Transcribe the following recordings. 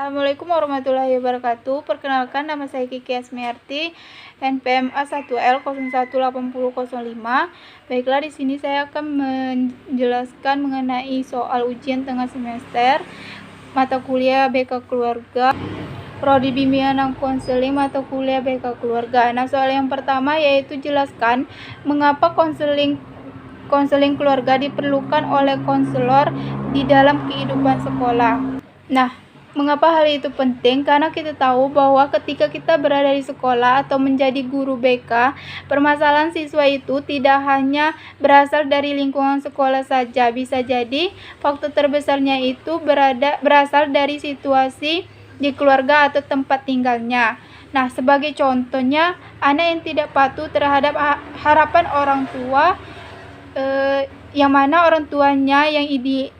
Assalamualaikum warahmatullahi wabarakatuh. Perkenalkan, nama saya Kiki Asmiarti, NPM A1L018005. Baiklah, di sini saya akan menjelaskan mengenai soal ujian tengah semester mata kuliah BK Keluarga, Prodi Bimbingan dan Konseling mata kuliah BK Keluarga. Nah, soal yang pertama yaitu jelaskan mengapa konseling keluarga diperlukan oleh konselor di dalam kehidupan sekolah. Nah, mengapa hal itu penting? Karena kita tahu bahwa ketika kita berada di sekolah atau menjadi guru BK, permasalahan siswa itu tidak hanya berasal dari lingkungan sekolah saja. Bisa jadi faktor terbesarnya itu berasal dari situasi di keluarga atau tempat tinggalnya. Nah, sebagai contohnya, anak yang tidak patuh terhadap harapan orang tua, yang mana orang tuanya yang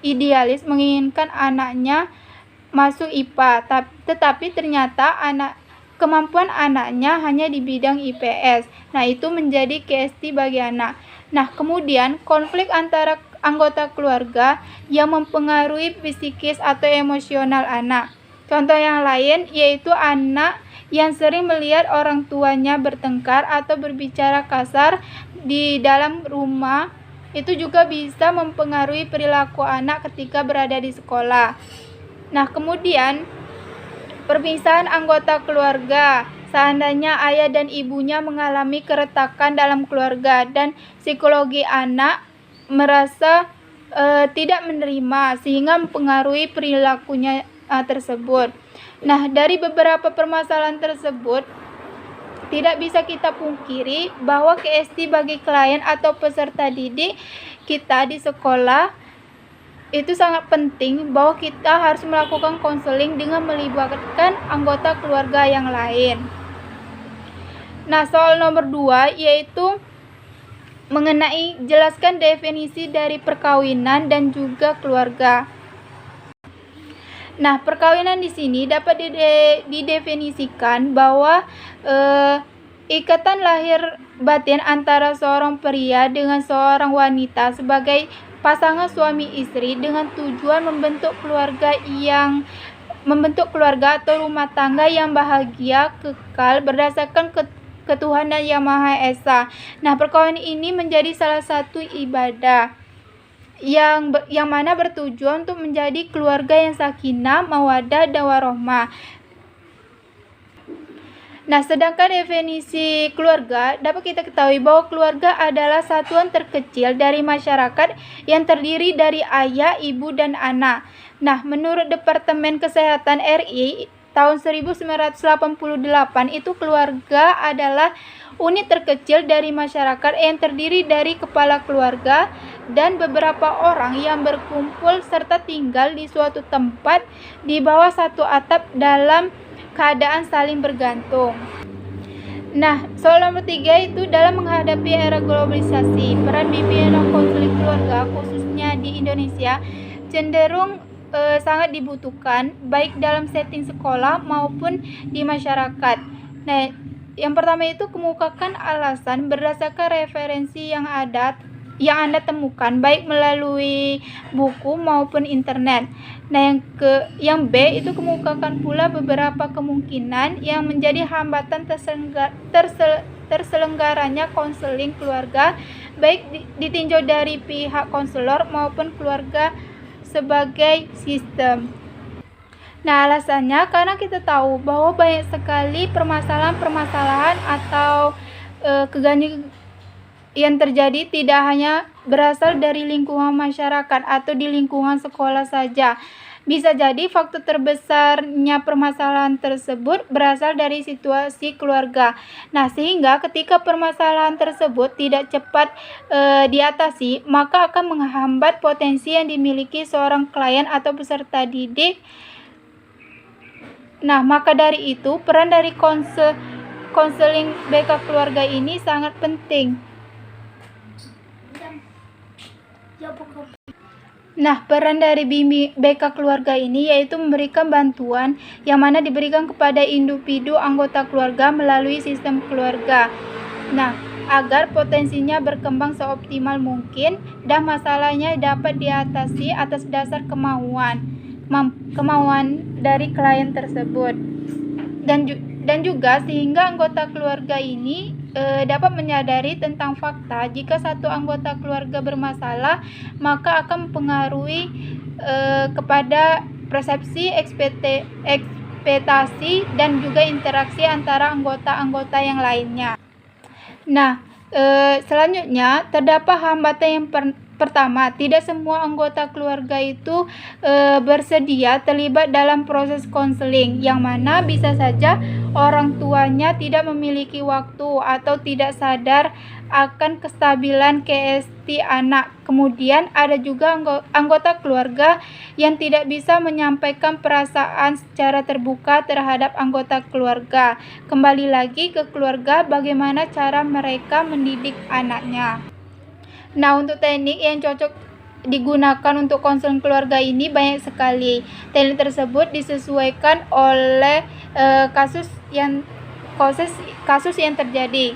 idealis menginginkan anaknya masuk IPA, tetapi ternyata kemampuan anaknya hanya di bidang IPS. Nah, itu menjadi KST bagi anak. Nah, kemudian konflik antara anggota keluarga yang mempengaruhi psikis atau emosional anak. Contoh yang lain yaitu anak yang sering melihat orang tuanya bertengkar atau berbicara kasar di dalam rumah. Itu juga bisa mempengaruhi perilaku anak ketika berada di sekolah. Nah, kemudian perpisahan anggota keluarga. Seandainya ayah dan ibunya mengalami keretakan dalam keluarga dan psikologi anak merasa tidak menerima sehingga mempengaruhi perilakunya tersebut. Nah, dari beberapa permasalahan tersebut tidak bisa kita pungkiri bahwa KST bagi klien atau peserta didik kita di sekolah itu sangat penting, bahwa kita harus melakukan konseling dengan melibatkan anggota keluarga yang lain. Nah, soal nomor 2 yaitu mengenai jelaskan definisi dari perkawinan dan juga keluarga. Nah, perkawinan di sini dapat didefinisikan bahwa ikatan lahir batin antara seorang pria dengan seorang wanita sebagai pasangan suami istri dengan tujuan membentuk keluarga atau rumah tangga yang bahagia kekal berdasarkan ketuhanan Yang Maha Esa. Nah, perkawinan ini menjadi salah satu ibadah yang mana bertujuan untuk menjadi keluarga yang sakinah, mawaddah, dan warohmah. Nah, sedangkan definisi keluarga dapat kita ketahui bahwa keluarga adalah satuan terkecil dari masyarakat yang terdiri dari ayah, ibu, dan anak. Nah, menurut Departemen Kesehatan RI tahun 1988 itu keluarga adalah unit terkecil dari masyarakat yang terdiri dari kepala keluarga dan beberapa orang yang berkumpul serta tinggal di suatu tempat di bawah satu atap dalam keadaan saling bergantung. Nah, soal nomor 3 itu dalam menghadapi era globalisasi, peran bimbingan dan konseling keluarga khususnya di Indonesia cenderung sangat dibutuhkan baik dalam setting sekolah maupun di masyarakat. Nah, yang pertama itu kemukakan alasan berdasarkan referensi yang Anda temukan baik melalui buku maupun internet. Nah, yang B itu kemukakan pula beberapa kemungkinan yang menjadi hambatan terselenggaranya konseling keluarga baik ditinjau dari pihak konselor maupun keluarga sebagai sistem. Nah, alasannya karena kita tahu bahwa banyak sekali permasalahan atau keganjilan yang terjadi tidak hanya berasal dari lingkungan masyarakat atau di lingkungan sekolah saja. Bisa jadi faktor terbesarnya permasalahan tersebut berasal dari situasi keluarga. Nah, sehingga ketika permasalahan tersebut tidak cepat diatasi, maka akan menghambat potensi yang dimiliki seorang klien atau peserta didik. Nah, maka dari itu peran dari konseling BK keluarga ini sangat penting. Nah, peran dari BK keluarga ini yaitu memberikan bantuan yang mana diberikan kepada individu anggota keluarga melalui sistem keluarga. Nah, agar potensinya berkembang seoptimal mungkin dan masalahnya dapat diatasi atas dasar kemauan. kemauan dari klien tersebut. Dan juga sehingga anggota keluarga ini dapat menyadari tentang fakta jika satu anggota keluarga bermasalah, maka akan mempengaruhi kepada persepsi, ekspektasi, dan juga interaksi antara anggota-anggota yang lainnya. Nah, selanjutnya terdapat hambatan yang pertama, tidak semua anggota keluarga itu bersedia terlibat dalam proses konseling, yang mana bisa saja orang tuanya tidak memiliki waktu atau tidak sadar akan kestabilan KST anak. Kemudian ada juga anggota keluarga yang tidak bisa menyampaikan perasaan secara terbuka terhadap anggota keluarga. Kembali lagi ke keluarga, bagaimana cara mereka mendidik anaknya. Nah, untuk teknik yang cocok digunakan untuk konseling keluarga ini banyak sekali. Teknik tersebut disesuaikan oleh kasus yang terjadi.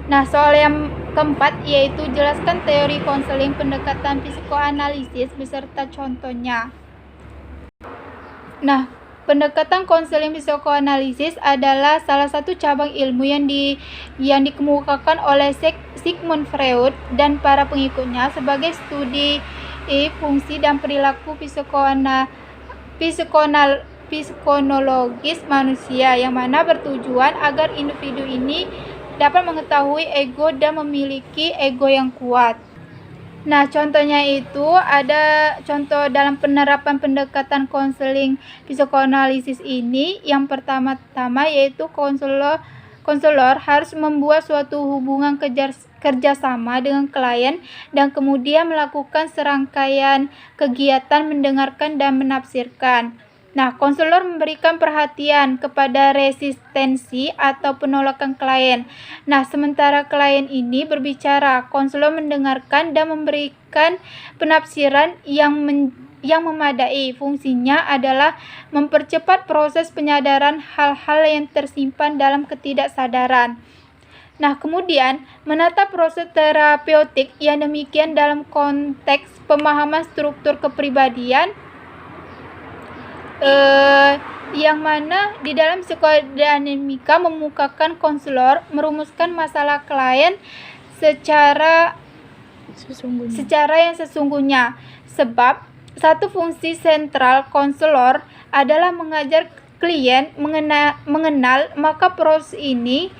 Nah, soal yang keempat yaitu jelaskan teori konseling pendekatan psikoanalisis beserta contohnya. Nah, pendekatan konseling psikoanalisis adalah salah satu cabang ilmu yang dikemukakan oleh Sigmund Freud dan para pengikutnya sebagai studi fungsi dan perilaku psikonologis manusia, yang mana bertujuan agar individu ini dapat mengetahui ego dan memiliki ego yang kuat. Nah, contohnya itu ada contoh dalam penerapan pendekatan konseling psikoanalisis ini. Yang pertama-tama yaitu konselor harus membuat suatu hubungan kerjasama dengan klien dan kemudian melakukan serangkaian kegiatan mendengarkan dan menafsirkan. Nah, konselor memberikan perhatian kepada resistensi atau penolakan klien. Nah, sementara klien ini berbicara, konselor mendengarkan dan memberikan penafsiran yang memadai. Fungsinya adalah mempercepat proses penyadaran hal-hal yang tersimpan dalam ketidaksadaran. Nah, kemudian menata proses terapeutik yang demikian dalam konteks pemahaman struktur kepribadian, yang mana di dalam psikodinamika memukakan konselor merumuskan masalah klien secara yang sesungguhnya. Sebab satu fungsi sentral konselor adalah mengajar klien mengenal maka proses ini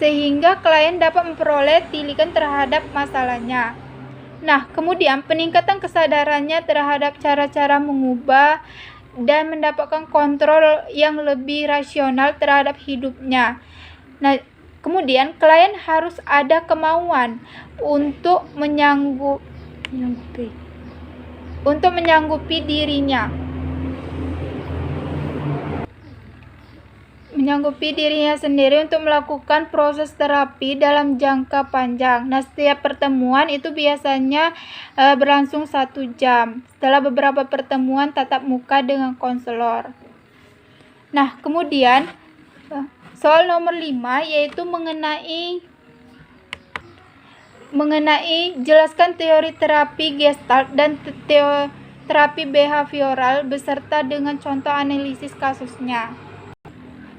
sehingga klien dapat memperoleh tilikan terhadap masalahnya. Nah, kemudian peningkatan kesadarannya terhadap cara-cara mengubah dan mendapatkan kontrol yang lebih rasional terhadap hidupnya. Nah, kemudian klien harus ada kemauan untuk menyanggupi dirinya sendiri untuk melakukan proses terapi dalam jangka panjang. Nah, setiap pertemuan itu biasanya berlangsung 1 jam setelah beberapa pertemuan tatap muka dengan konselor. Nah, kemudian soal nomor 5 yaitu mengenai jelaskan teori terapi Gestalt dan terapi behavioral beserta dengan contoh analisis kasusnya.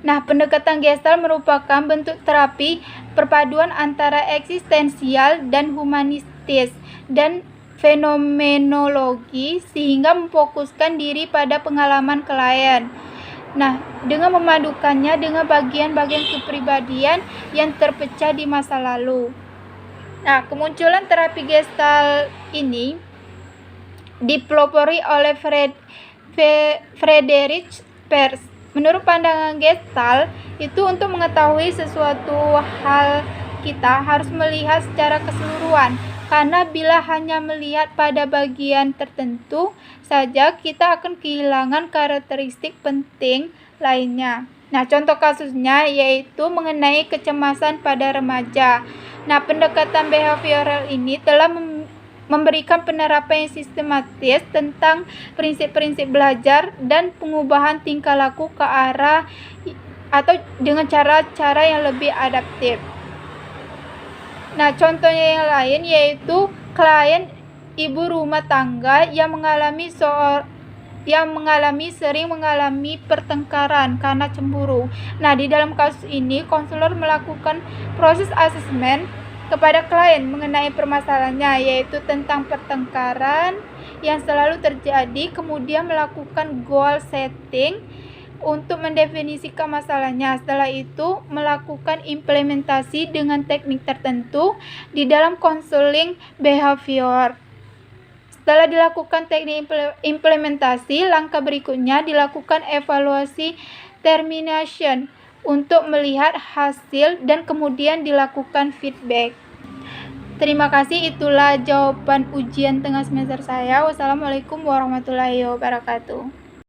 Nah, pendekatan Gestalt merupakan bentuk terapi perpaduan antara eksistensial dan humanistis dan fenomenologi sehingga memfokuskan diri pada pengalaman klien. Nah, dengan memadukannya dengan bagian-bagian kepribadian yang terpecah di masa lalu. Nah, kemunculan terapi Gestalt ini dipelopori oleh Friedrich Perls. Menurut pandangan Gestalt, itu untuk mengetahui sesuatu hal kita harus melihat secara keseluruhan, karena bila hanya melihat pada bagian tertentu saja, kita akan kehilangan karakteristik penting lainnya. Nah, contoh kasusnya yaitu mengenai kecemasan pada remaja. Nah, pendekatan behavioral ini telah memberikan penerapan yang sistematis tentang prinsip-prinsip belajar dan pengubahan tingkah laku ke arah atau dengan cara-cara yang lebih adaptif. Nah, contohnya yang lain yaitu klien ibu rumah tangga yang sering mengalami pertengkaran karena cemburu. Nah, di dalam kasus ini, konselor melakukan proses asesmen kepada klien mengenai permasalahannya, yaitu tentang pertengkaran yang selalu terjadi, kemudian melakukan goal setting untuk mendefinisikan masalahnya. Setelah itu, melakukan implementasi dengan teknik tertentu di dalam konseling behavior. Setelah dilakukan teknik implementasi, langkah berikutnya dilakukan evaluasi termination untuk melihat hasil dan kemudian dilakukan feedback. Terima kasih, itulah jawaban ujian tengah semester saya. Wassalamualaikum warahmatullahi wabarakatuh.